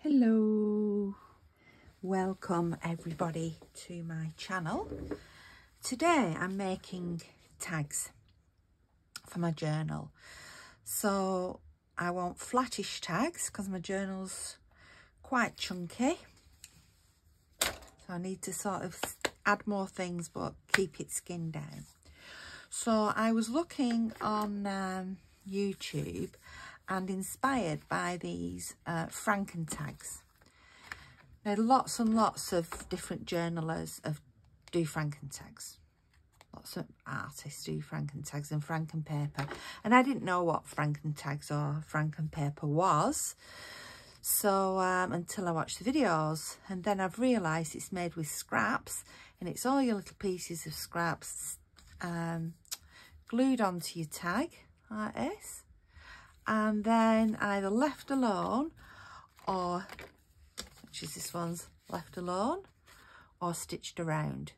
Hello, welcome everybody to my channel. Today I'm making tags for my journal. So I want flattish tags because my journal's quite chunky. So I need to sort of add more things but keep it skinned down. So I was looking on YouTube and inspired by these FrankenTags. Now lots and lots of different journalers do FrankenTags. Lots of artists do FrankenTags and Frankenpaper. And I didn't know what FrankenTags or Frankenpaper was. So until I watched the videos, and then I've realised it's made with scraps, and it's all your little pieces of scraps glued onto your tag like this, and then either left alone, or, which is this one's left alone, or stitched around.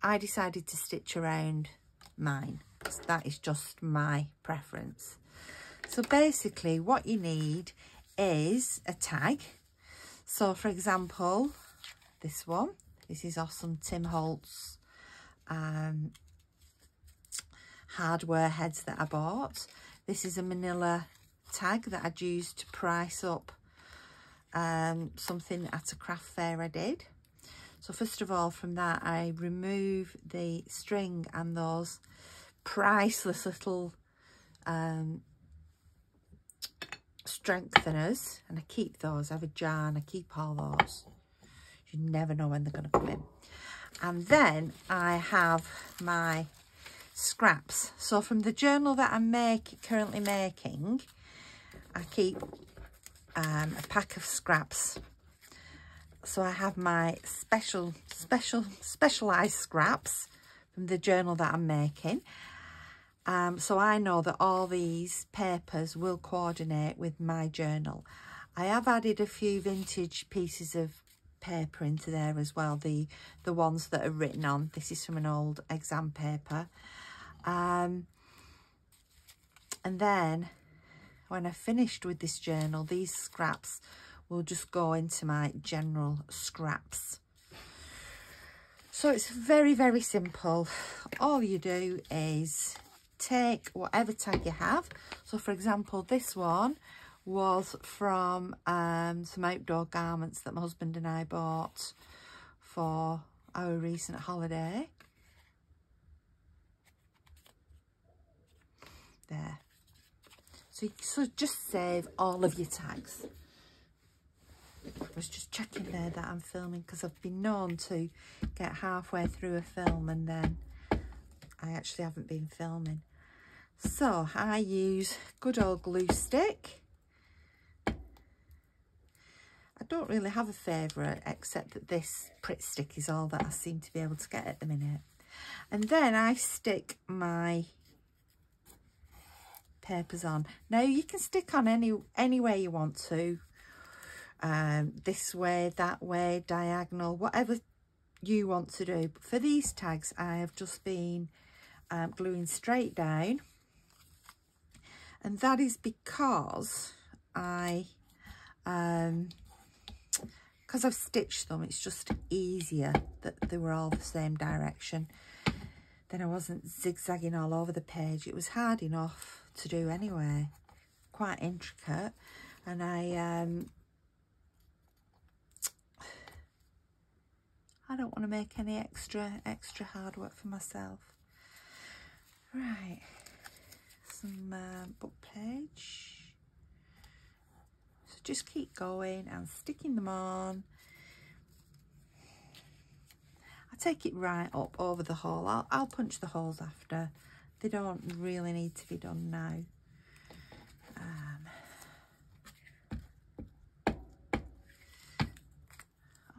I decided to stitch around mine. That is just my preference. So basically what you need is a tag. So for example, this one, this is awesome Tim Holtz hardware heads that I bought. This is a manila tag that I'd used to price up something at a craft fair I did. So first of all, from that I remove the string and those priceless little strengtheners, and I keep those. I have a jar and I keep all those. You never know when they're going to come in. And then I have my scraps. So from the journal that I'm currently making, I keep a pack of scraps. So I have my specialized scraps from the journal that I'm making. So I know that all these papers will coordinate with my journal. I have added a few vintage pieces of paper into there as well, the ones that are written on. This is from an old exam paper. And then when I've finished with this journal, these scraps will just go into my general scraps. So it's very, very simple. All you do is take whatever tag you have. So for example, this one was from some outdoor garments that my husband and I bought for our recent holiday. There. So just save all of your tags. I was just checking there that I'm filming, because I've been known to get halfway through a film and then I actually haven't been filming. So I use good old glue stick. I don't really have a favourite, except that this Pritt stick is all that I seem to be able to get at the minute. And then I stick my papers on. Now you can stick on any way you want to, this way, that way, diagonal, whatever you want to do. But for these tags I have just been gluing straight down, and that is because because I've stitched them, it's just easier that they were all the same direction. Then I wasn't zigzagging all over the page. It was hard enough to do anyway, quite intricate, and I don't want to make any extra hard work for myself. Right, some book page. So just keep going and sticking them on. I take it right up over the hole. I'll punch the holes after. They don't really need to be done now.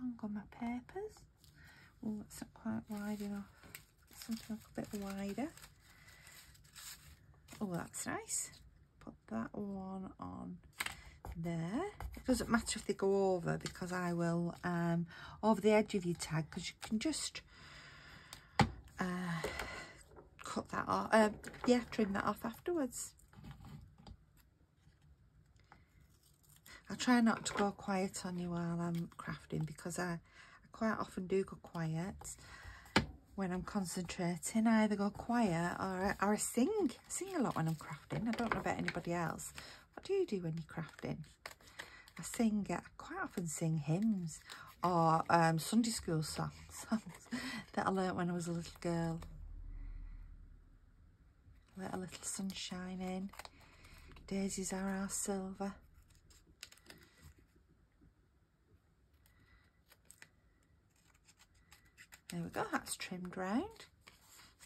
I've got my papers. Oh, that's not quite wide enough. Something a bit wider. Oh, that's nice. Put that one on there. It doesn't matter if they go over, because I will over the edge of your tag, because you can just cut that off, yeah, trim that off afterwards. I try not to go quiet on you while I'm crafting, because I quite often do go quiet when I'm concentrating. I either go quiet or I sing. I sing a lot when I'm crafting. I don't know about anybody else. What do you do when you're crafting? I sing. I quite often sing hymns or Sunday school songs that I learnt when I was a little girl. Let a little sunshine in. Daisies are our silver. There we go, that's trimmed round.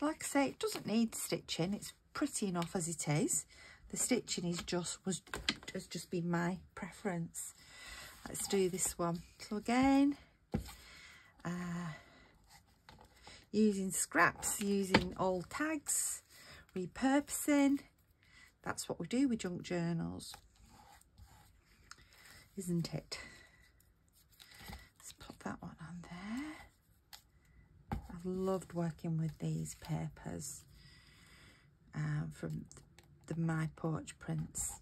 Like I say, it doesn't need stitching. It's pretty enough as it is. The stitching is has just been my preference. Let's do this one. So again, using scraps, using old tags, repurposing. That's what we do with junk journals, isn't it? Let's put that one on there. I've loved working with these papers from the My Porch prints.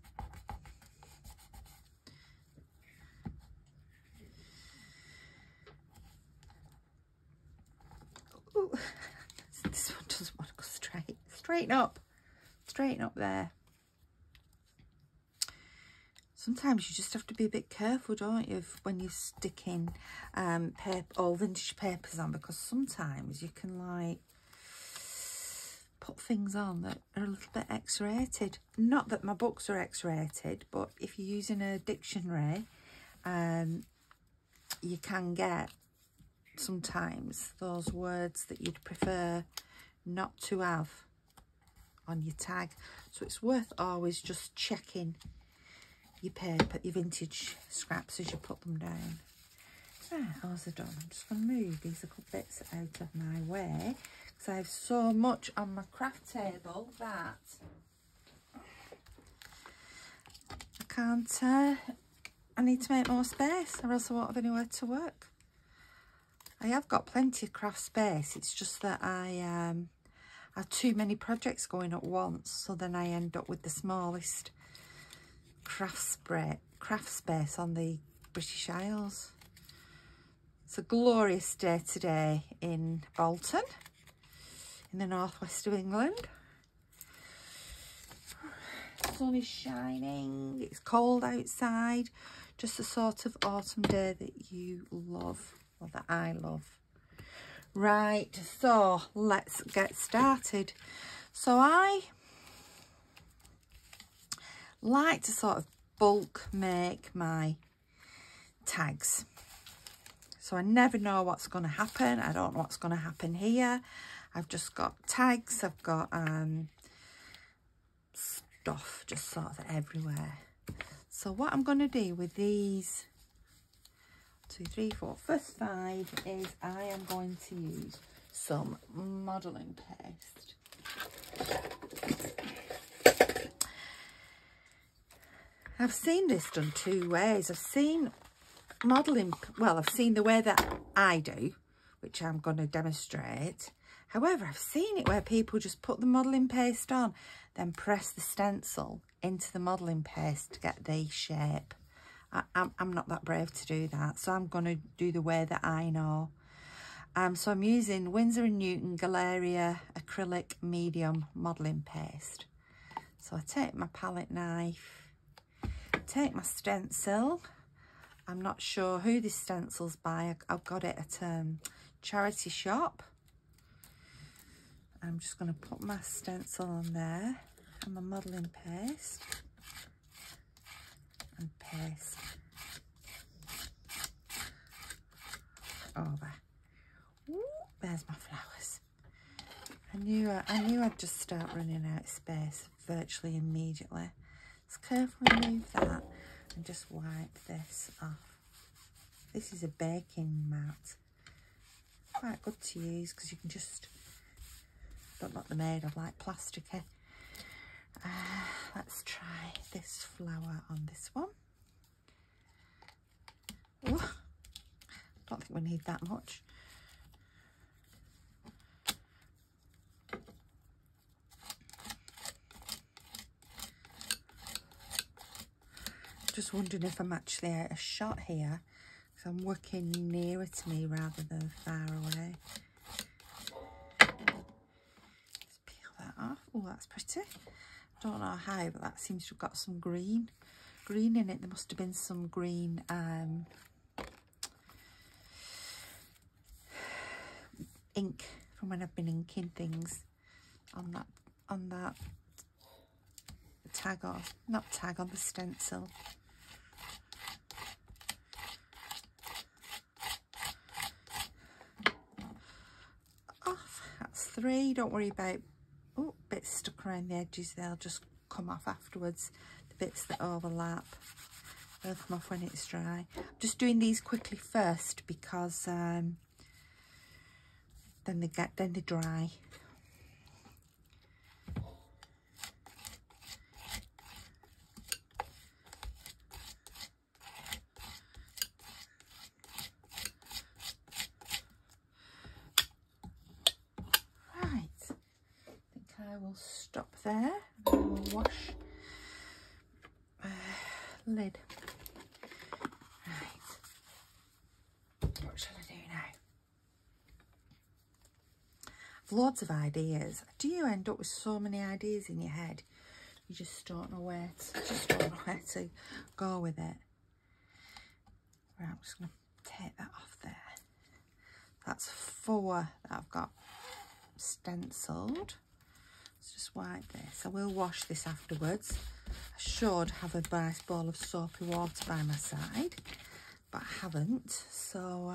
Ooh, this one doesn't want to go straight. Straighten up there. Sometimes you just have to be a bit careful, don't you, when you're sticking old vintage papers on, because sometimes you can like put things on that are a little bit X-rated. Not that my books are X-rated, but if you're using a dictionary, you can get sometimes those words that you'd prefer not to have on your tag. So it's worth always just checking your paper, your vintage scraps as you put them down. Right, those are done. I'm just going to move these little bits out of my way because I have so much on my craft table that I can't, I need to make more space or else I won't have anywhere to work. I have got plenty of craft space, it's just that I have too many projects going at once, so then I end up with the smallest craft space on the British Isles. It's a glorious day today in Bolton, in the northwest of England. The sun is shining, it's cold outside, just the sort of autumn day that you love, or that I love. Right, so let's get started. So I like to sort of bulk make my tags. So I never know what's going to happen. I don't know what's going to happen here. I've just got tags. I've got stuff just sort of everywhere. So what I'm going to do with these 2, 3, 4, first 5 is I am going to use some modelling paste. I've seen this done 2 ways. I've seen modelling, well, I've seen the way that I do, which I'm going to demonstrate. However, I've seen it where people just put the modelling paste on, then press the stencil into the modelling paste to get the shape. I'm not that brave to do that, so I'm going to do the way that I know. So I'm using Winsor & Newton Galeria Acrylic Medium Modelling Paste. So I take my palette knife, take my stencil. I'm not sure who this stencil's by. I've got it at a charity shop. I'm just going to put my stencil on there and my modelling paste and paste over. Ooh, there's my flowers. I knew I'd just start running out of space virtually immediately. Let's carefully move that and just wipe this off. This is a baking mat. Quite good to use because you can just, don't know what they're made of, like plasticky. Let's try this flower on this one. Ooh, don't think we need that much. just wondering if I'm actually out of shot here, because I'm working nearer to me rather than far away. Let's peel that off. Oh, that's pretty. Don't know how, but that seems to have got some green in it. There must have been some green ink from when I've been inking things on that tag, or not tag, on the stencil. Off. That's 3. Don't worry about bits stuck around the edges. They'll just come off afterwards. The bits that overlap, they'll come off when it's dry. I'm just doing these quickly first because then they dry. I will stop there and I will wash lid. Right, what shall I do now? I've loads of ideas. Do you end up with so many ideas in your head? You just don't know where to go with it. Right, I'm just going to take that off there. That's 4 that I've got stenciled. Let's just wipe this. I will wash this afterwards. I should have a nice bowl of soapy water by my side, but I haven't, so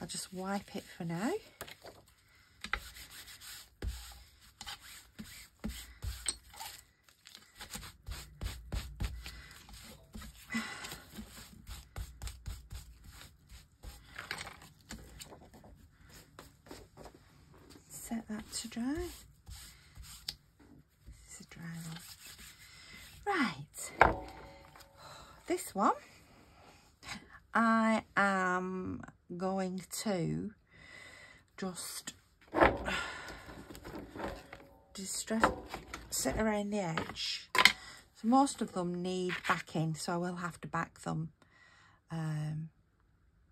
I'll just wipe it for now. Set that to dry. This is a dry one. Right, this one I am going to just sit around the edge. So most of them need backing, so I will have to back them.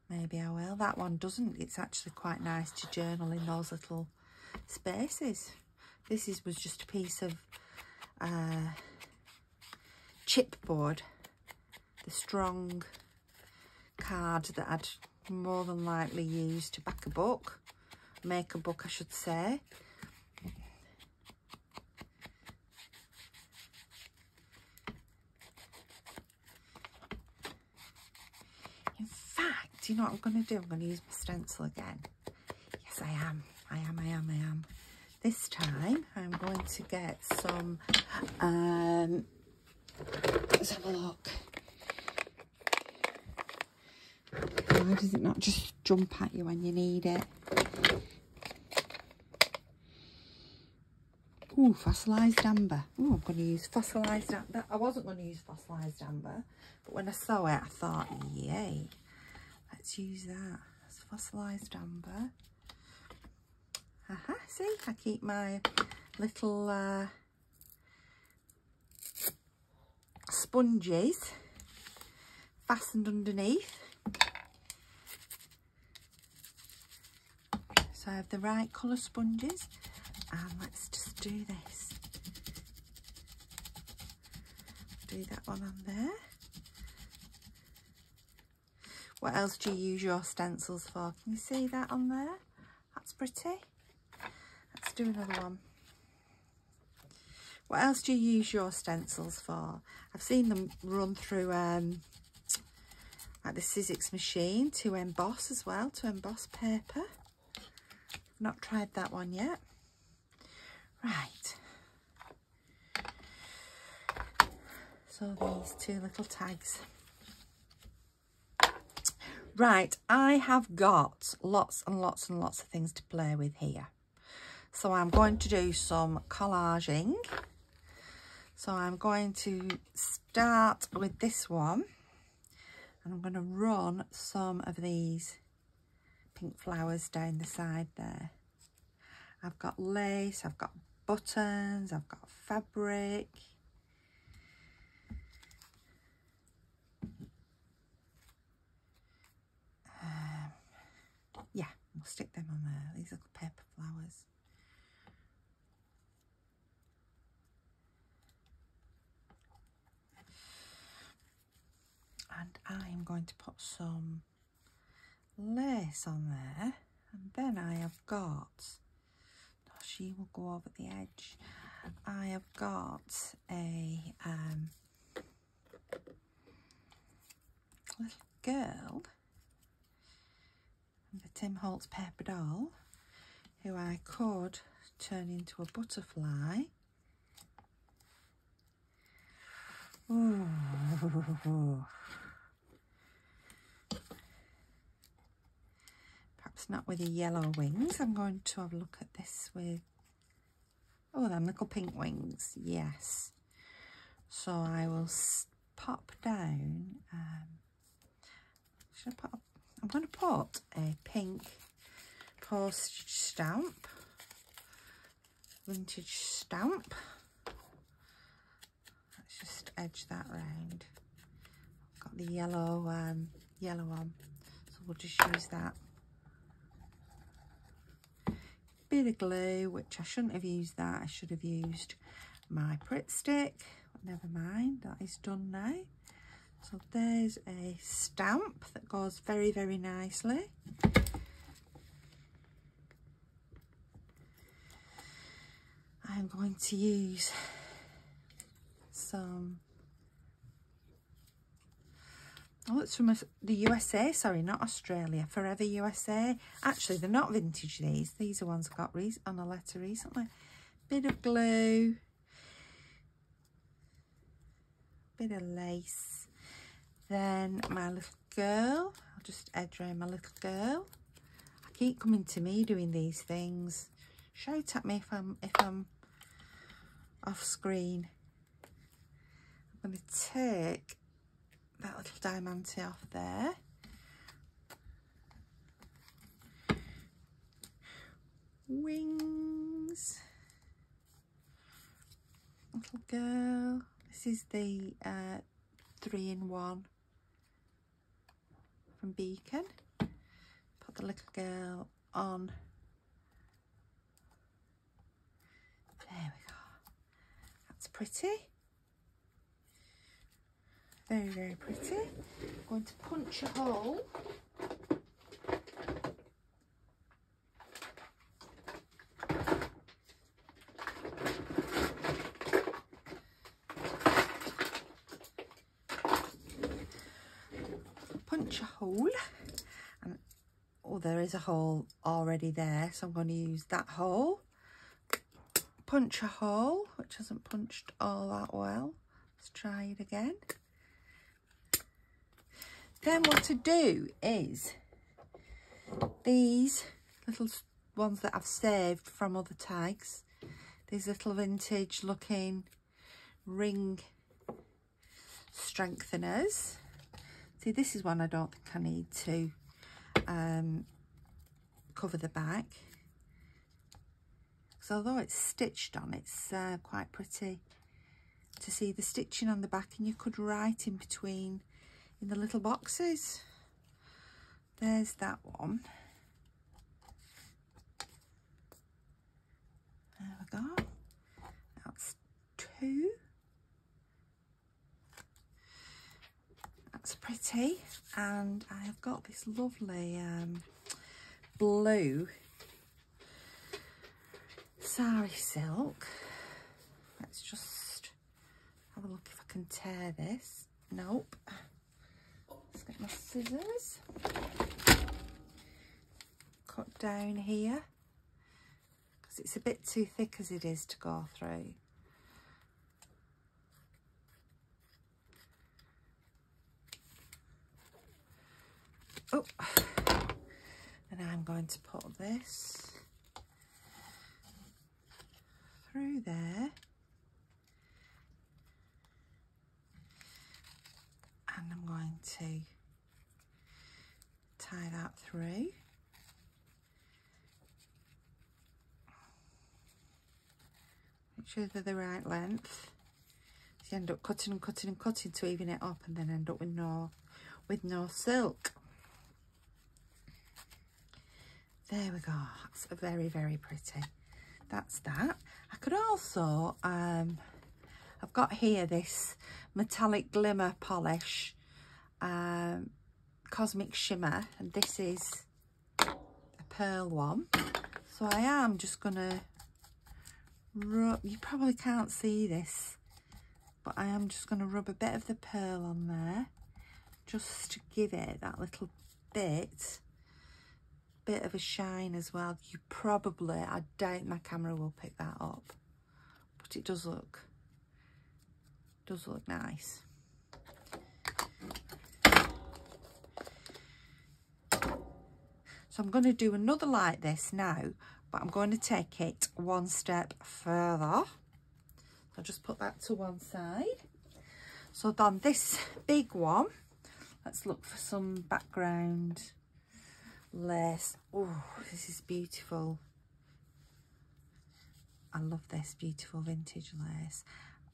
Maybe I will. That one doesn't. It's actually quite nice to journal in those little spaces. This was just a piece of chipboard, the strong card that I'd more than likely use to back a book, make a book I should say. In fact, you know what I'm going to do? I'm going to use my stencil again. Yes, I am. This time I'm going to get some, let's have a look. Why does it not just jump at you when you need it? Ooh, fossilised amber. Ooh, I'm going to use fossilised amber. I wasn't going to use fossilised amber, but when I saw it, I thought, yay, let's use that. It's fossilised amber. See, I keep my little sponges fastened underneath. So I have the right colour sponges, and let's just do this. Do that one on there. What else do you use your stencils for? Can you see that on there? That's pretty. Let's do another one. What else do you use your stencils for? I've seen them run through like the Sizzix machine to emboss as well, to emboss paper. I've not tried that one yet. Right. So these 2 little tags. Right, I have got lots and lots and lots of things to play with here. So I'm going to do some collaging. So I'm going to start with this one, and I'm going to run some of these pink flowers down the side there. I've got lace, I've got buttons, I've got fabric. I'll stick them on there, these little paper flowers. And I'm going to put some lace on there, and then I have got, oh, she will go over the edge. I have got a little girl, the Tim Holtz paper doll, who I could turn into a butterfly. Ooh. Perhaps not with the yellow wings. I'm going to have a look at this with, oh, them little pink wings, yes. So I will pop down, should I put, I'm going to put a pink postage stamp, vintage stamp. Let's just edge that round. I've got the yellow, yellow on, so we'll just use that. Bit of glue, which I shouldn't have used that. I should have used my Pritt stick. But never mind, that is done now. So there's a stamp that goes very, very nicely. I'm going to use some, oh, it's from the USA, sorry, not Australia, Forever USA. Actually, they're not vintage, these are ones I got on a letter recently. Bit of glue, bit of lace, then my little girl. I'll just edge around my little girl. I keep coming to me doing these things. Shout at me if I'm off screen. I'm going to take that little diamante off there. Wings. Little girl. This is the 3-in-1 from Beacon. Put the little girl on. There we go. That's pretty. Very, very pretty. I'm going to punch a hole. Punch a hole. And, oh, there is a hole already there, so I'm going to use that hole. Punch a hole, which hasn't punched all that well. Let's try it again. Then what to do is these little ones that I've saved from other tags, these little vintage looking ring strengtheners. See, this is one I don't think I need to cover the back. So although it's stitched on, it's quite pretty to see the stitching on the back, and you could write in between in the little boxes. There's that one. There we go. That's 2. That's pretty. And I have got this lovely blue sari silk. Let's just have a look if I can tear this. Nope. Let's get my scissors. Cut down here because it's a bit too thick as it is to go through. Oh, and I'm going to put this through there. And I'm going to tie that through. Make sure they're the right length. So you end up cutting and cutting and cutting to even it up, and then end up with no silk. There we go. That's very, very pretty. That's that. I could also, I've got here this metallic glimmer polish, cosmic shimmer, and this is a pearl one. So I am just gonna rub, you probably can't see this, but I am just gonna rub a bit of the pearl on there, just to give it that little bit of a shine as well. You probably, I doubt my camera will pick that up, but it does look nice. So I'm going to do another like this now, but I'm going to take it one step further. I'll just put that to one side. So then this big one, let's look for some background lace. Oh, this is beautiful. I love this beautiful vintage lace.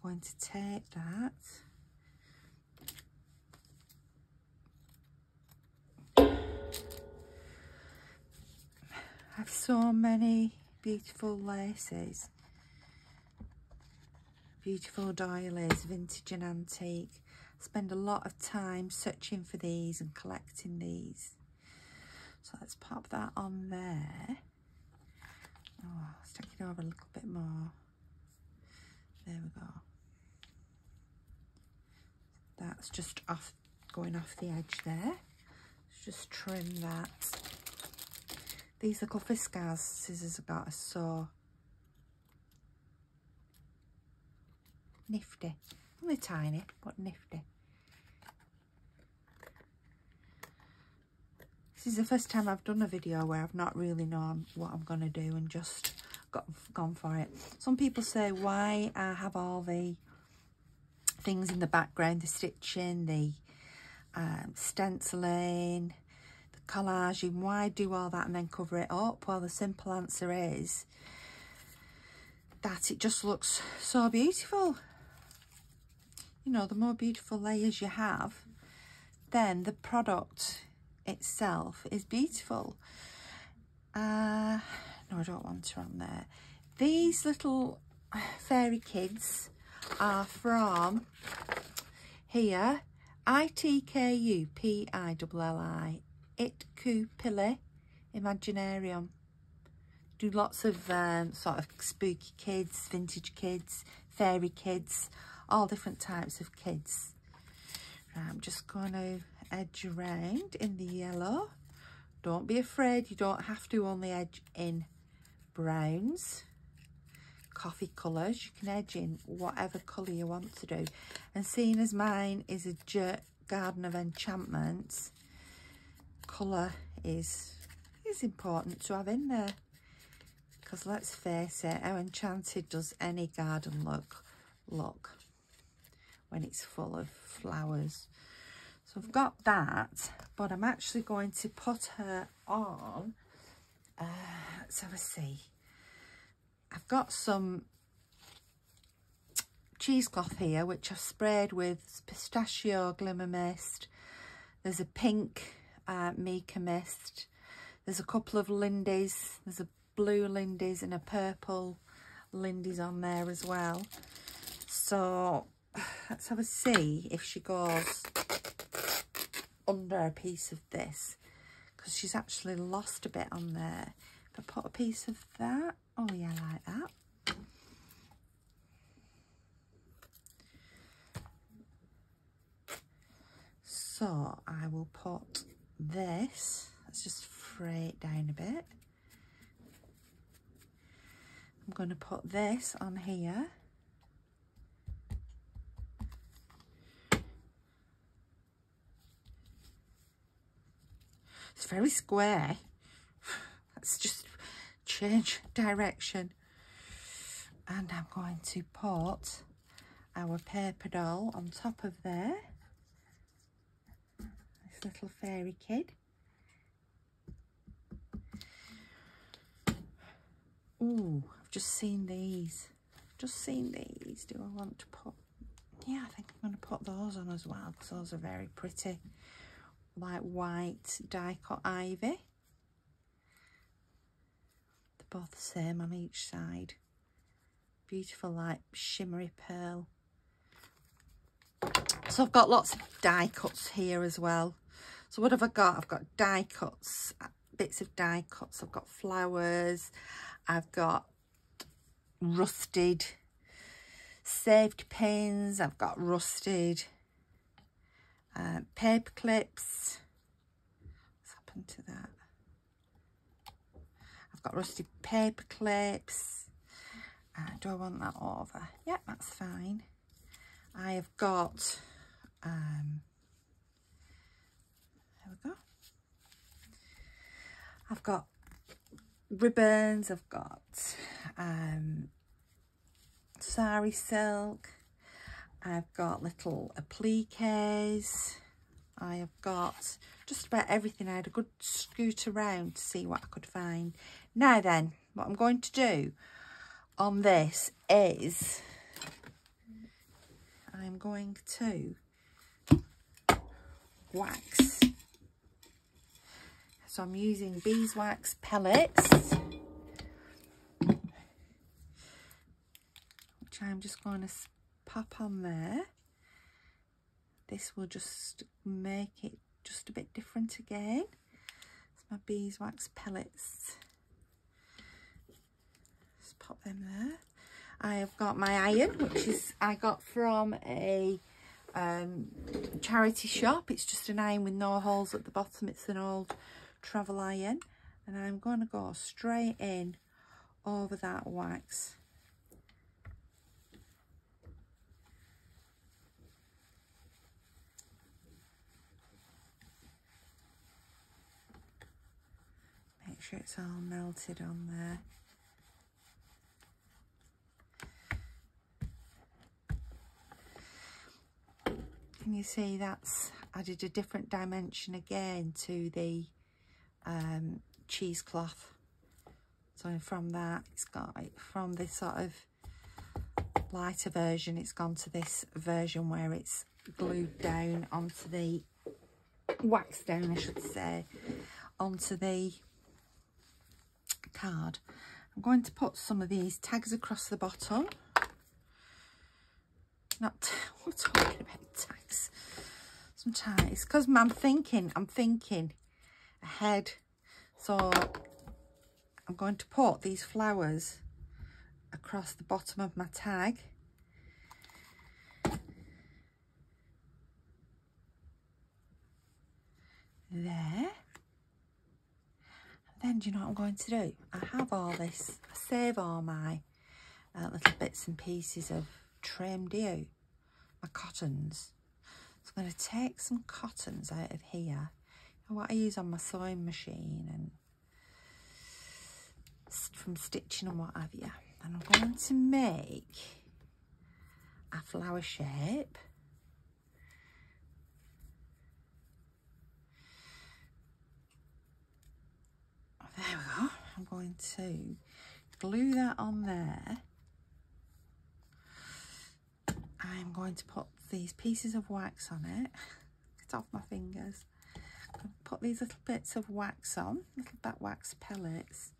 I'm going to take that. I have so many beautiful laces, beautiful doilies, vintage and antique. I spend a lot of time searching for these and collecting these. So let's pop that on there. Oh, let's take it over a little bit more. There we go. That's just off, going off the edge there. Let's just trim that. These little Fiskars scissors I got are so nifty. Only tiny, but nifty. This is the first time I've done a video where I've not really known what I'm going to do and just gone for it. Some people say why I have all the things in the background, the stitching, the stenciling, collaging, why do all that and then cover it up? Well, the simple answer is that it just looks so beautiful. You know, the more beautiful layers you have, then the product itself is beautiful. No, I don't want her on there. These little fairy kids are from here, ITKUPILLI. It-Ku-Pilli Imaginarium. Do lots of sort of spooky kids, vintage kids, fairy kids, all different types of kids. Right, I'm just going to edge around in the yellow. Don't be afraid, you don't have to only edge in browns, coffee colours. You can edge in whatever colour you want to do. And seeing as mine is a Garden of Enchantments, colour is important to have in there, because let's face it, how enchanted does any garden look when it's full of flowers. So I've got that, but I'm actually going to put her on. Let's have a see. I've got some cheesecloth here which I've sprayed with pistachio glimmer mist. There's a pink mica mist. There's a couple of lindies. There's a blue lindies and a purple lindies on there as well. So let's have a see if she goes under a piece of this, because she's actually lost a bit on there. If I put a piece of that, oh yeah, like that. So I will put this, let's just fray it down a bit. I'm going to put this on here. It's very square. Let's just change direction. And I'm going to put our paper doll on top of there. This little fairy kid. Ooh, I've just seen these. Do I want to put... Yeah, I think I'm going to put those on as well, because those are very pretty. Like white die cut ivy. both the same on each side. Beautiful, like shimmery pearl. So I've got lots of die cuts here as well. So what have I got? I've got die cuts, bits of die cuts. I've got flowers. I've got rusted saved pins. I've got rusted paper clips. What's happened to that? I've got rusted paper clips. Do I want that over? Yeah, that's fine. I have got, there we go. I've got ribbons, I've got sari silk, I've got little appliques, I have got just about everything. I had a good scoot around to see what I could find. Now then, what I'm going to do on this is I'm going to wax. So I'm using beeswax pellets, which I'm just going to pop on there. This will just make it just a bit different again. It's my beeswax pellets. Just pop them there. I have got my iron, which is I got from a charity shop. It's just an iron with no holes at the bottom. It's an old travel iron, and I'm going to go straight in over that wax. Make sure it's all melted on there. Can you see that's added a different dimension again to the cheesecloth? So from that, it's got, from this sort of lighter version, it's gone to this version where it's glued down onto the, waxed down I should say, onto the card. I'm going to put some of these tags across the bottom. Not, we're talking about tags sometimes. It's because I'm thinking ahead. So I'm going to put these flowers across the bottom of my tag. There. And then do you know what I'm going to do? I have all this, I save all my little bits and pieces of trim do, my cottons. So I'm going to take some cottons out of here, what I use on my sewing machine and from stitching and what have you, and I'm going to make a flower shape. There we go. I'm going to glue that on there. I'm going to put these pieces of wax on it. Get off my fingers. I'm going to put these little bits of wax on, little back wax pellets.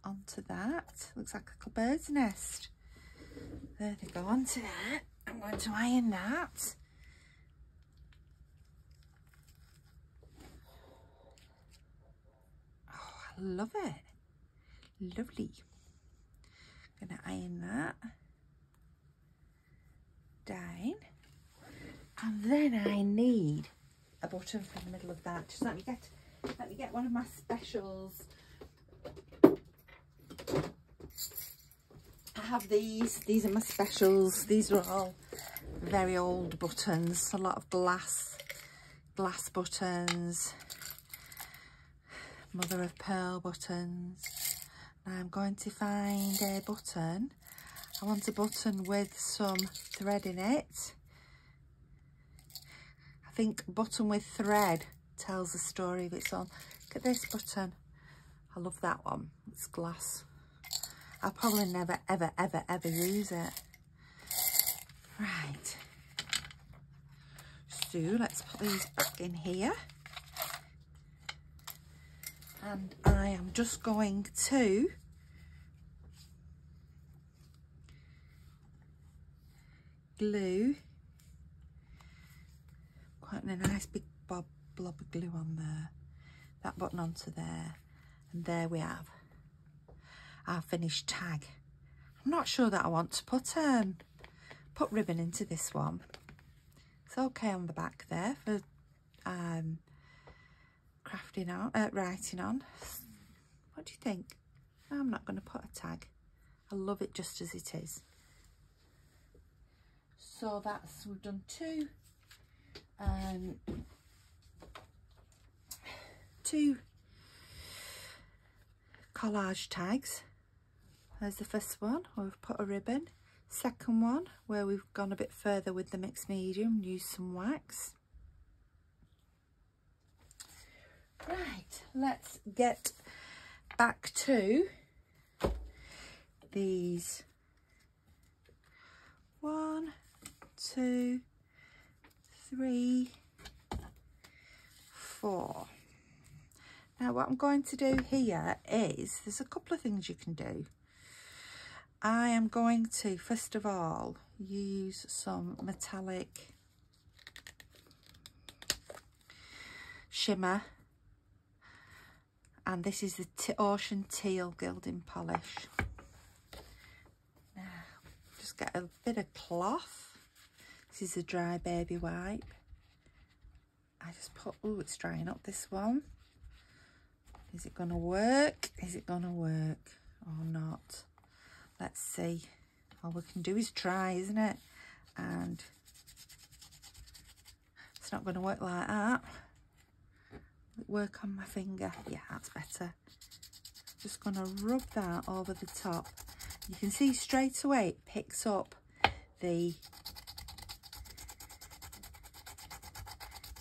Onto that. Looks like a little bird's nest. There they go, onto that. I'm going to iron that. I love it. Lovely. I'm going to iron that down. And then I need a button for the middle of that. Just let me get one of my specials. I have these are my specials. These are all very old buttons, a lot of glass buttons, mother of pearl buttons. Now I'm going to find a button. I want a button with some thread in it. I think button with thread tells a story of its own. Look at this button. I love that one. It's glass. I'll probably never, ever, ever, ever use it. Right. do, let's put these back in here. And I am just going to glue, quite a nice big blob of glue on there, that button onto there, and there we have our finished tag. I'm not sure that I want to put ribbon into this one. It's okay on the back there for crafting on, writing on. What do you think? I'm not going to put a tag. I love it just as it is. So we've done two collage tags. There's the first one where we've put a ribbon. Second one where we've gone a bit further with the mixed medium, used some wax. Right, let's get back to these. 1, 2, 3, 4. Now what I'm going to do here is, there's a couple of things you can do. I am going to, first of all, use some metallic shimmer. And this is the Ocean Teal Gilding Polish. Now, just get a bit of cloth. This is a dry baby wipe. I just put, oh, it's drying up, this one. Is it going to work? Is it going to work or not? Let's see. All we can do is try, isn't it? And it's not going to work like that. Work on my finger. Yeah, that's better. Just going to rub that over the top. You can see straight away it picks up the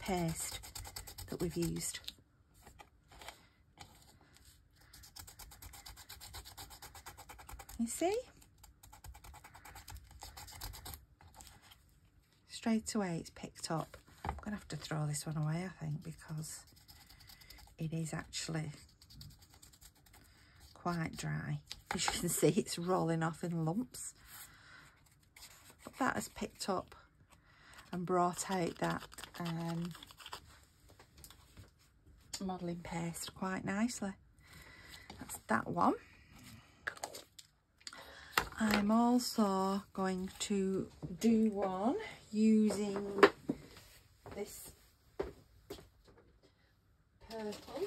paste that we've used. You see? Straight away it's picked up. I'm going to have to throw this one away, I think, because it is actually quite dry. As you can see, it's rolling off in lumps. But that has picked up and brought out that modelling paste quite nicely. That's that one. I'm also going to do one using this purple.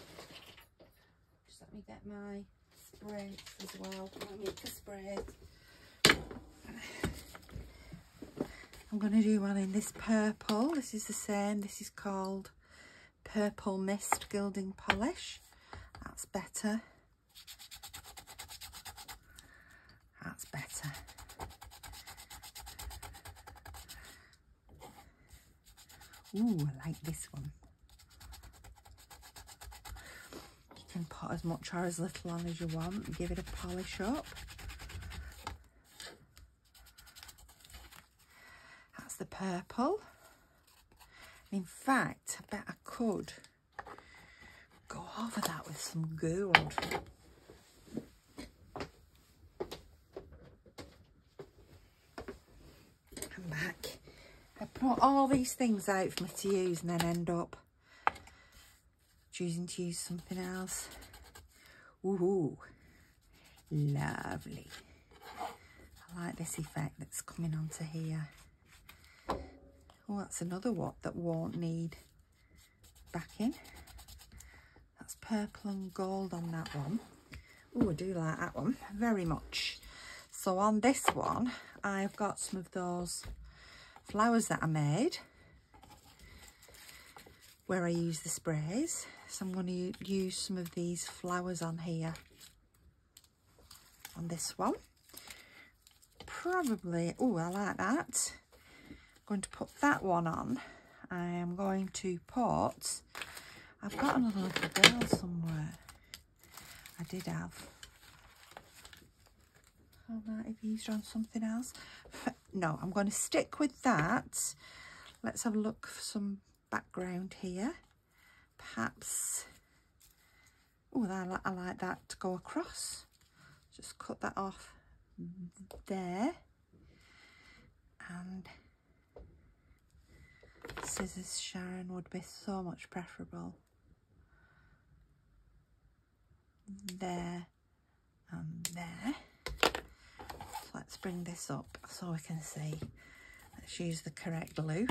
Just let me get my spray as well, my mica spray. I'm going to do one in this purple. This is the same. This is called Purple Mist Gilding Polish. That's better. That's better. Ooh, I like this one. You can put as much or as little on as you want and give it a polish up. That's the purple. In fact, I bet I could go over that with some gold. And back. I put all these things out for me to use and then end up choosing to use something else. Ooh, lovely. I like this effect that's coming onto here. Oh, that's another one that won't need backing. That's purple and gold on that one. Oh, I do like that one very much. So on this one, I've got some of those flowers that I made where I use the sprays. So I'm going to use some of these flowers on here. On this one. Probably, oh, I like that. Going to put that one on. I am going to put, I've got another little girl somewhere. I did have. I might have used her on something else. No, I'm going to stick with that let's have a look for some background here. Perhaps, oh, I like that to go across. Just cut that off there, and scissors, Sharon, would be so much preferable. There and there. So let's bring this up so we can see. Let's use the correct glue.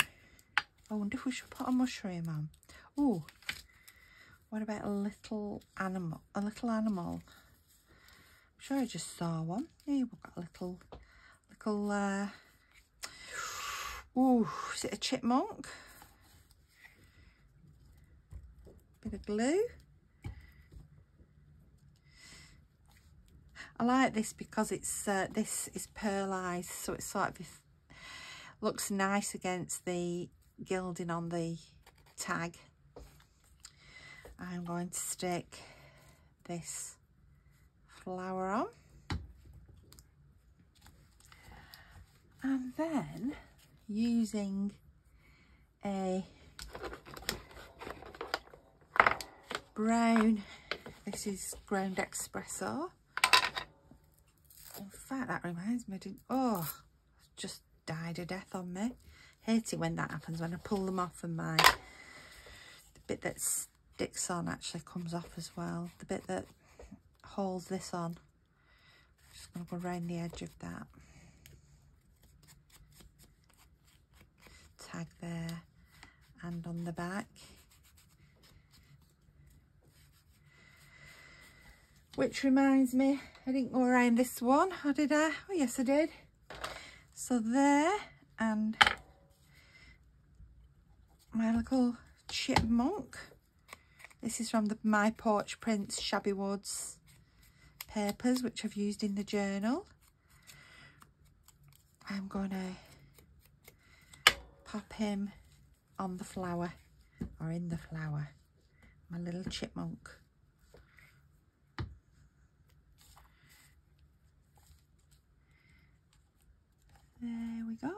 I wonder if we should put a mushroom on. Oh, what about a little animal? I'm sure I just saw one. Here we've got a little ooh, is it a chipmunk? Bit of glue. I like this because it's this is pearlized, so it sort of looks nice against the gilding on the tag. I'm going to stick this flower on, and then using a brown, this is ground espresso. In fact, that reminds me, oh, just died a death on me. Hate it when that happens, when I pull them off and the bit that sticks on actually comes off as well. The bit that holds this on. I'm just going to go around the edge of that. Tag there and on the back. Which reminds me, I didn't go around this one, or did I? Oh yes I did. So there, and my little chipmunk. This is from the My Porch Prints Shabby Woods papers, which I've used in the journal. I'm going to pop him on the flower, or in the flower, my little chipmunk. There we go.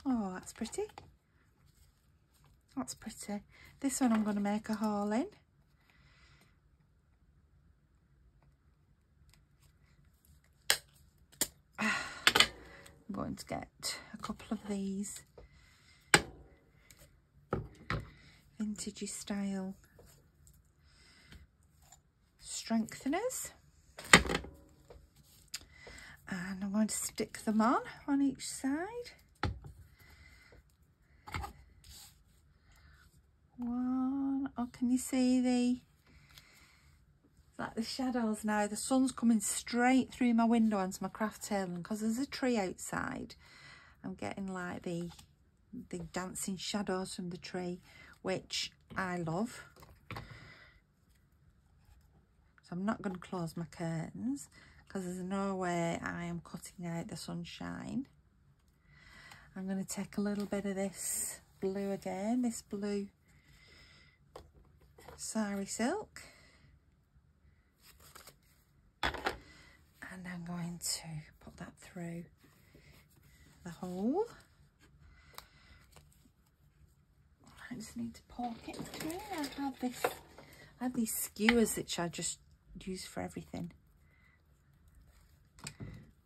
Oh, that's pretty. That's pretty. This one I'm going to make a hole in. I'm going to get a couple of these vintagey style strengtheners, and I'm going to stick them on each side. One, oh, can you see like the shadows now? The sun's coming straight through my window onto my craft table, and because there's a tree outside, I'm getting like the dancing shadows from the tree, which I love. So I'm not going to close my curtains because there's no way I am cutting out the sunshine. I'm going to take a little bit of this blue again, this blue sari silk, and I'm going to put that through the hole. I just need to poke it through. I have these skewers which I just use for everything.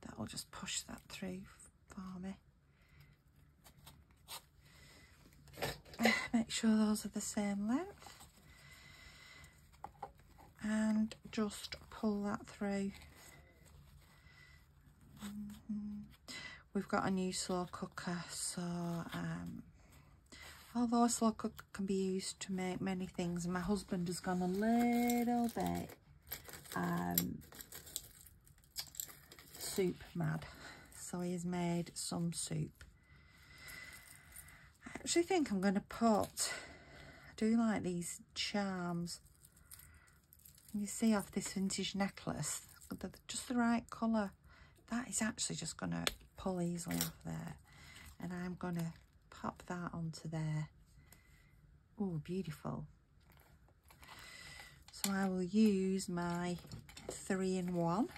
That will just push that through for me. Make sure those are the same length, and just pull that through. We've got a new slow cooker, so although a slow cooker can be used to make many things, my husband has gone a little bit soup mad, so he has made some soup. I actually think I'm going to put, I do like these charms, you see off this vintage necklace, they're just the right colour. That is actually just going to pull easily off there, and I'm going to pop that onto there. Oh, beautiful. So I will use my 3-in-1.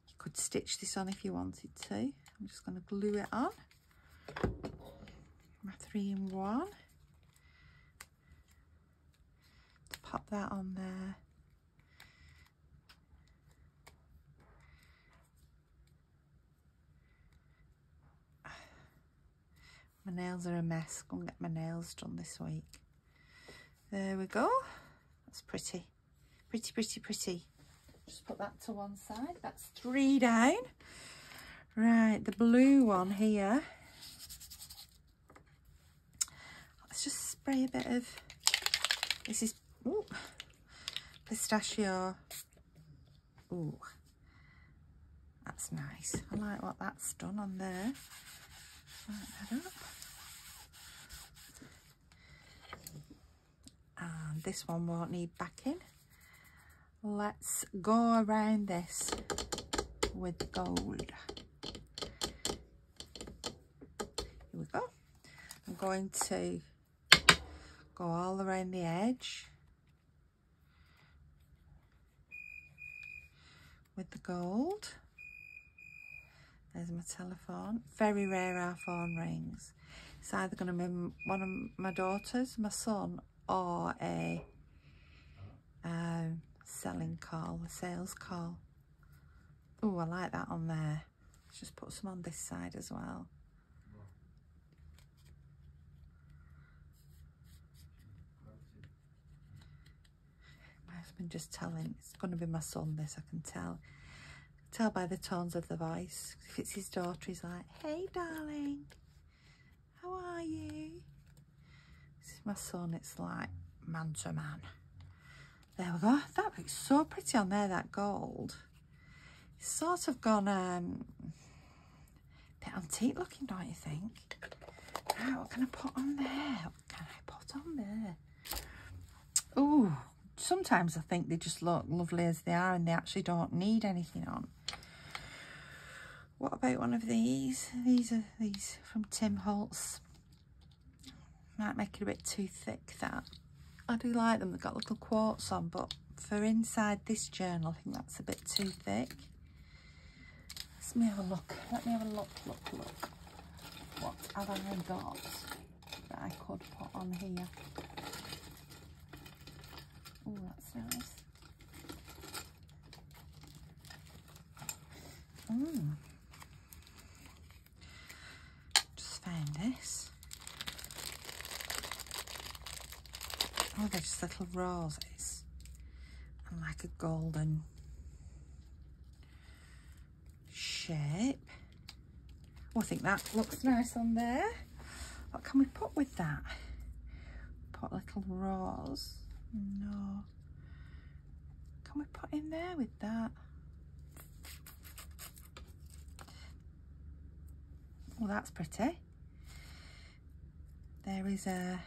You could stitch this on if you wanted to. I'm just going to glue it on. my 3-in-1. To pop that on there. My nails are a mess. Go and get my nails done this week. There we go. That's pretty. Pretty, pretty, pretty. Just put that to one side. That's 3 down. Right, the blue one here. Let's just spray a bit of, this is, ooh, pistachio. Ooh, that's nice. I like what that's done on there. Light that up. And this one won't need backing. Let's go around this with gold. Here we go. I'm going to go all around the edge with the gold. There's my telephone. Very rare our phone rings. It's either going to be one of my daughters, my son, or a selling call, a sales call. Oh, I like that on there. Let's just put some on this side as well. My husband just telling, it's going to be my son, this, I can tell. Tell by the tones of the voice. If it's his daughter, he's like, hey darling, how are you? This is my son, it's like man to man. There we go. That looks so pretty on there, that gold. It's sort of gone a bit antique looking, don't you think? Right, what can I put on there? What can I put on there? Oh, sometimes I think they just look lovely as they are and they actually don't need anything on. What about one of these? These are these from Tim Holtz. Might make it a bit too thick, that. I do like them, they've got little quotes on, but for inside this journal, I think that's a bit too thick. Let me have a look. Let me have a look. What have I got that I could put on here? Oh, that's nice. Just found this. Oh, they're just little roses and like a golden shape. Oh, I think that looks nice on there. What can we put with that? Put a little rose. No. Can we put in there with that? Oh, that's pretty. There is a...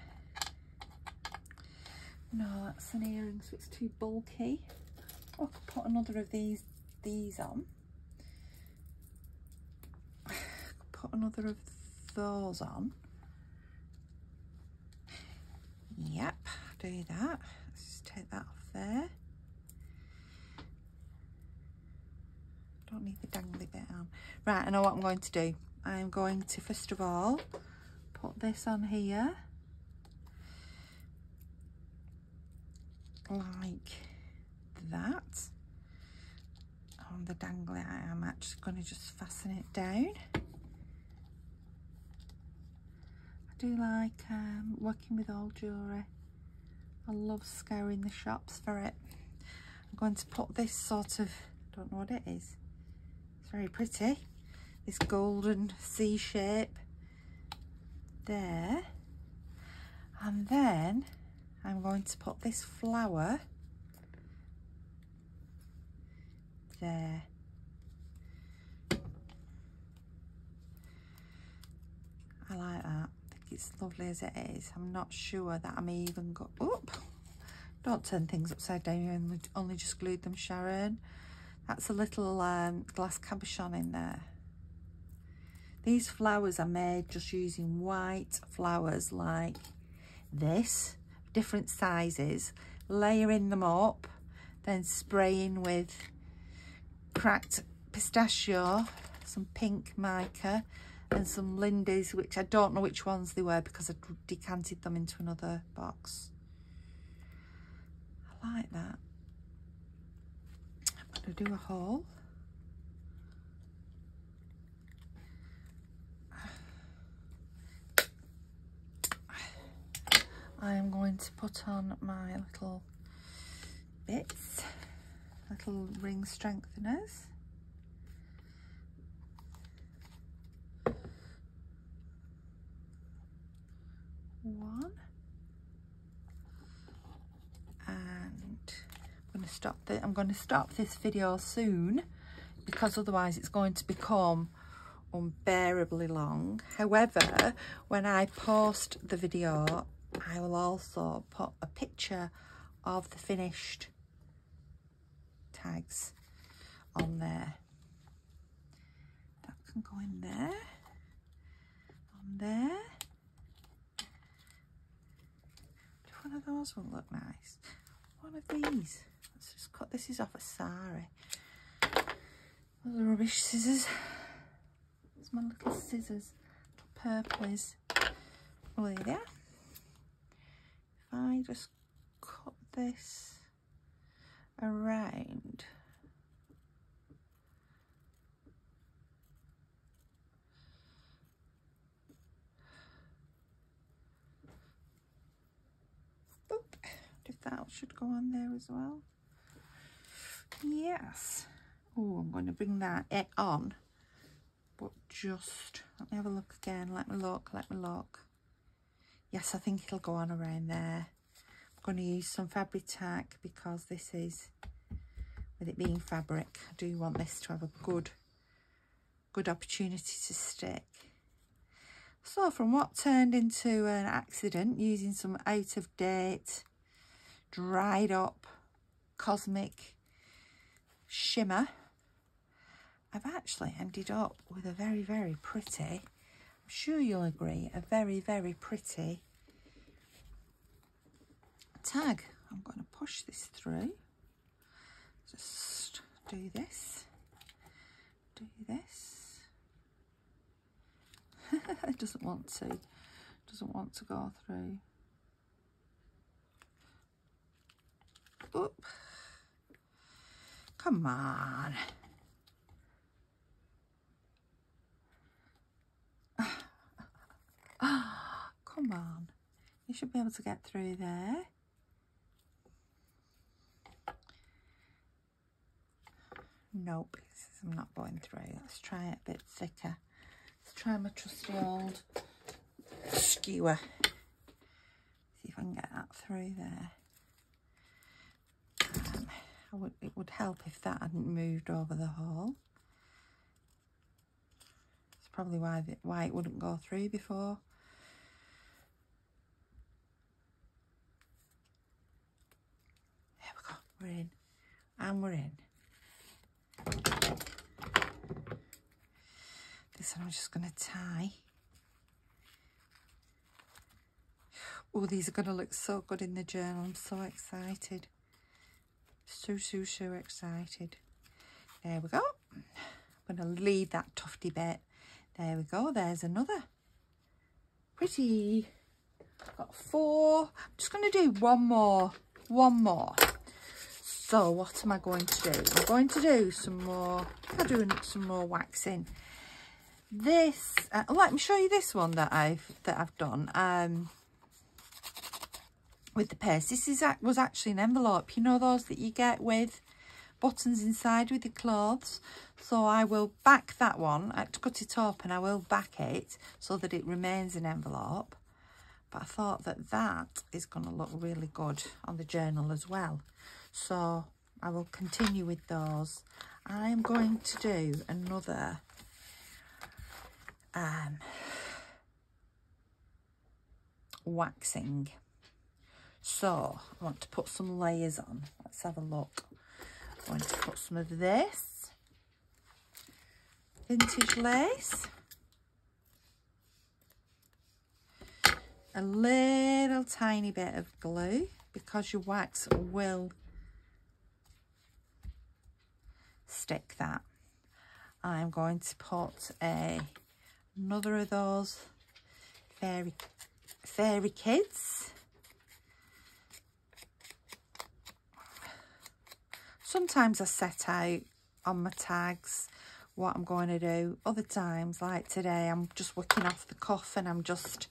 No, that's an earring, so it's too bulky. Oh, I could put another of these on. I could put another of those on. Yep, do that. Let's just take that off there. Don't need the dangly bit on. Right, I know what I'm going to do. I'm going to, first of all, put this on here. Like that. On the dangly, I'm actually going to just fasten it down. I do like working with old jewellery. I love scouring the shops for it. I'm going to put this sort of, don't know what it is. It's very pretty. This golden C shape there. And then I'm going to put this flower there. I like that. I think it's lovely as it is. I'm not sure that I'm even got... Oop! Don't turn things upside down. You only just glued them, Sharon. That's a little glass cabochon in there. These flowers are made just using white flowers like this. Different sizes, layering them up, then spraying with cracked pistachio, some pink mica, and some Lindy's, which I don't know which ones they were because I decanted them into another box. I like that. I'm going to do a haul. I am going to put on my little bits, little ring strengtheners. One. And I'm going to stop this video soon because otherwise it's going to become unbearably long. However, when I post the video, I will also put a picture of the finished tags on there. That can go in there, on there. One of those will look nice. One of these. Let's just cut this is off a sari. Those are rubbish scissors. It's my little scissors. Purplies. Well, there they are. If I just cut this around, if that should go on there as well. Yes. Oh, I'm going to bring that on, but just let me have a look again. Let me look. Yes, I think it'll go on around there. I'm going to use some fabric tack because this is, with it being fabric, I do want this to have a good opportunity to stick. So from what turned into an accident, using some out of date, dried up cosmic shimmer, I've actually ended up with a very, very pretty, I'm sure you'll agree, a very, very pretty tag. I'm going to push this through, just do this, it doesn't want to go through. Oop. Come on. Come on. You should be able to get through there. Nope, I'm not going through. Let's try it a bit thicker. Let's try my trusty old skewer. See if I can get that through there. It would help if that hadn't moved over the hole. It's probably why it wouldn't go through before. There we go. We're in. And we're in. This one I'm just going to tie. Oh, these are going to look so good in the journal. I'm so excited. So excited. There we go. I'm going to leave that tufty bit. There we go. There's another. Pretty. Got 4. I'm just going to do one more. So what am I going to do? I'm going to do some more. I'm doing some more waxing. This. Let me show you this one that I've done. With the paste. This was actually an envelope. You know those that you get with buttons inside with the clothes. So I will back that one. I had to cut it up and I will back it so that it remains an envelope. But I thought that is going to look really good on the journal as well. So I will continue with those. I am going to do another waxing. So I want to put some layers on. Let's have a look. I'm going to put some of this vintage lace, a little tiny bit of glue because your wax will stick that. I'm going to put a another of those fairy kids. Sometimes I set out on my tags what I'm going to do. Other times, like today, I'm just working off the cuff and I'm just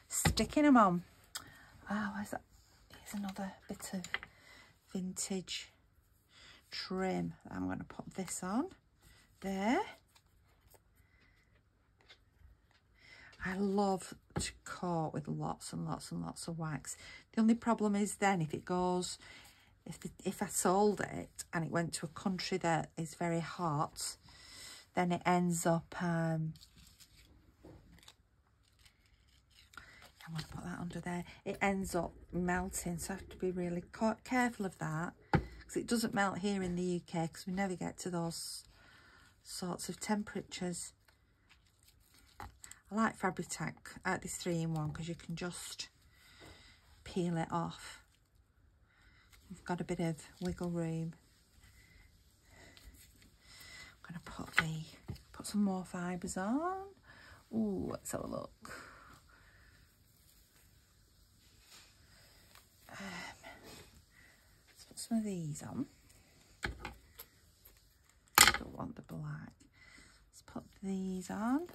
sticking them on. Oh, where's that? Here's another bit of vintage trim. I'm going to put this on there. I love to coat with lots and lots and lots of wax. The only problem is then if it goes, if I sold it and it went to a country that is very hot, then it ends up, I'm going to put that under there, it ends up melting, so I have to be really careful of that, because it doesn't melt here in the UK, because we never get to those sorts of temperatures. I like FrankenTags, this 3-in-1, because you can just peel it off. You've got a bit of wiggle room. I'm going to put some more fibres on. Ooh, let's have a look. Let's put some of these on. I don't want the black. Let's put these on.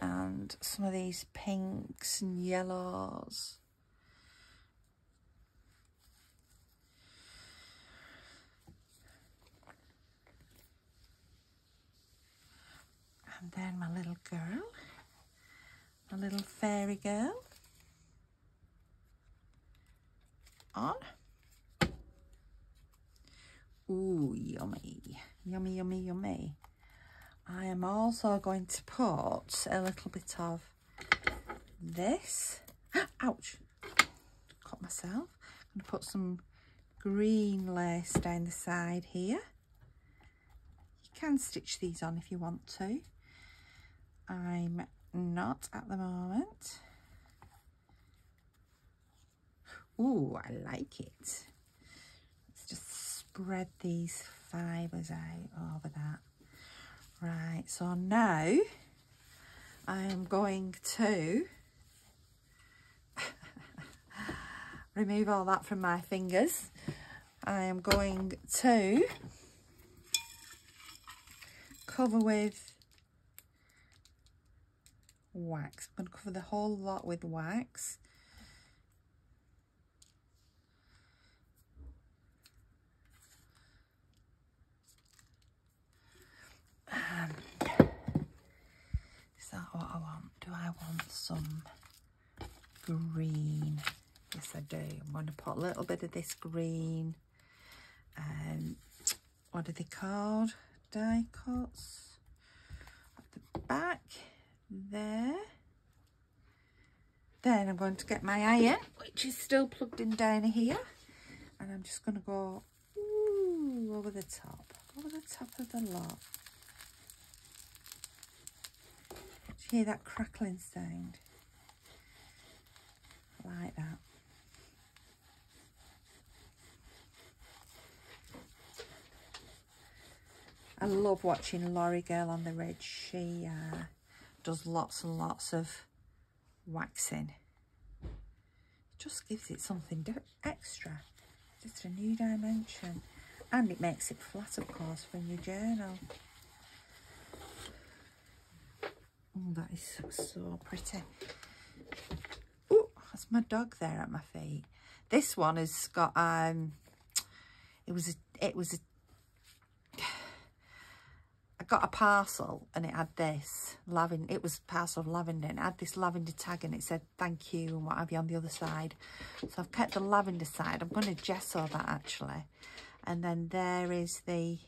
And some of these pinks and yellows. And then my little girl, my little fairy girl, on. Ooh, yummy, yummy, yummy, yummy. I am also going to put a little bit of this. Ouch, cut myself. I'm going to put some green lace down the side here. You can stitch these on if you want to. I'm not at the moment. Ooh, I like it. Let's just spread these fibres out over that. Right, so now I am going to remove all that from my fingers. I am going to cover with wax. I'm going to cover the whole lot with wax. Is that what I want? Do I want some green? Yes, I do. I'm going to put a little bit of this green. What are they called? Die cuts. At the back there. Then I'm going to get my iron, which is still plugged in down here, and I'm just going to go over the top of the lot. Do you hear that crackling sound? I like that. I love watching Laurie Girl on the Ridge. She does lots and lots of waxing. It just gives it something extra, just a new dimension, and it makes it flat, of course, for your journal. Oh, that is so pretty. Oh, that's my dog there at my feet. This one has got it was a I got a parcel and it had this lavender. It was a parcel of lavender and it had this lavender tag and it said thank you and what have you on the other side. So I've kept the lavender side. I'm going to gesso that actually. And then there is the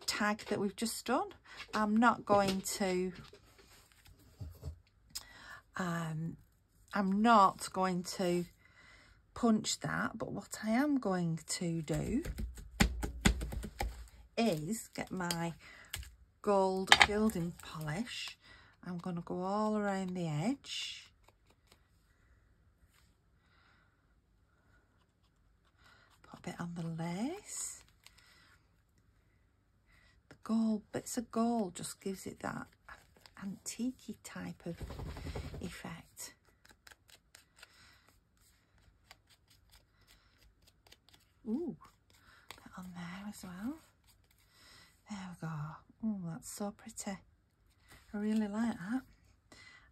tag that we've just done. I'm not going to punch that, but what I am going to do is get my gold gilding polish. I'm going to go all around the edge. Put a bit on the lace. The gold, bits of gold just gives it that antique-y type of effect. Ooh, put on there as well. There we go. Oh, that's so pretty. I really like that.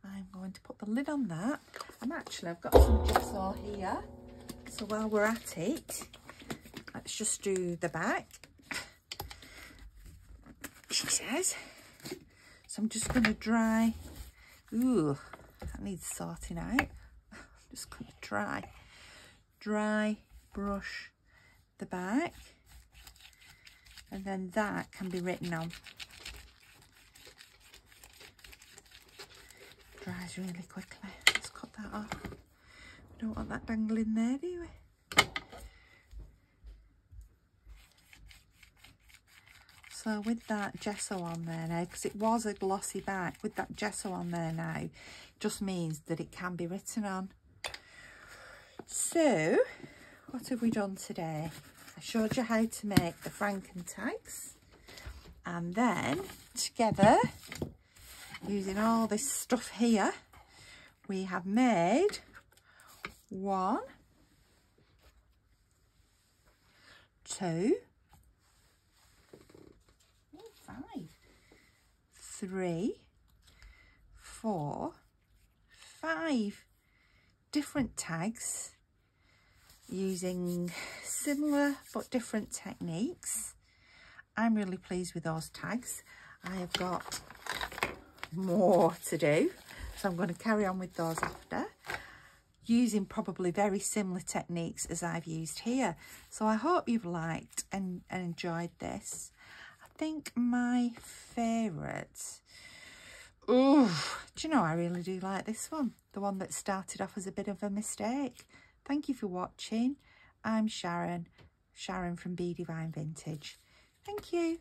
I'm going to put the lid on that. And actually, I've got some gesso here. So while we're at it, let's just do the back. She says. So I'm just going to dry. Ooh, that needs sorting out. I'm just going to dry brush the back. And then that can be written on. Dries really quickly. Let's cut that off. We don't want that dangling there, do we? So with that gesso on there now, because it was a glossy back, with that gesso on there now, just means that it can be written on. So, what have we done today? I showed you how to make the FrankenTags, and then together, using all this stuff here, we have made 1, 2, 5, 3, 4, 5 different tags using similar but different techniques. I'm really pleased with those tags. I have got more to do, so I'm going to carry on with those after, using probably very similar techniques as I've used here. So I hope you've liked and enjoyed this. I think my favourite, do you know, I really do like this one, the one that started off as a bit of a mistake. Thank you for watching. I'm Sharon from Be Divine Vintage. Thank you.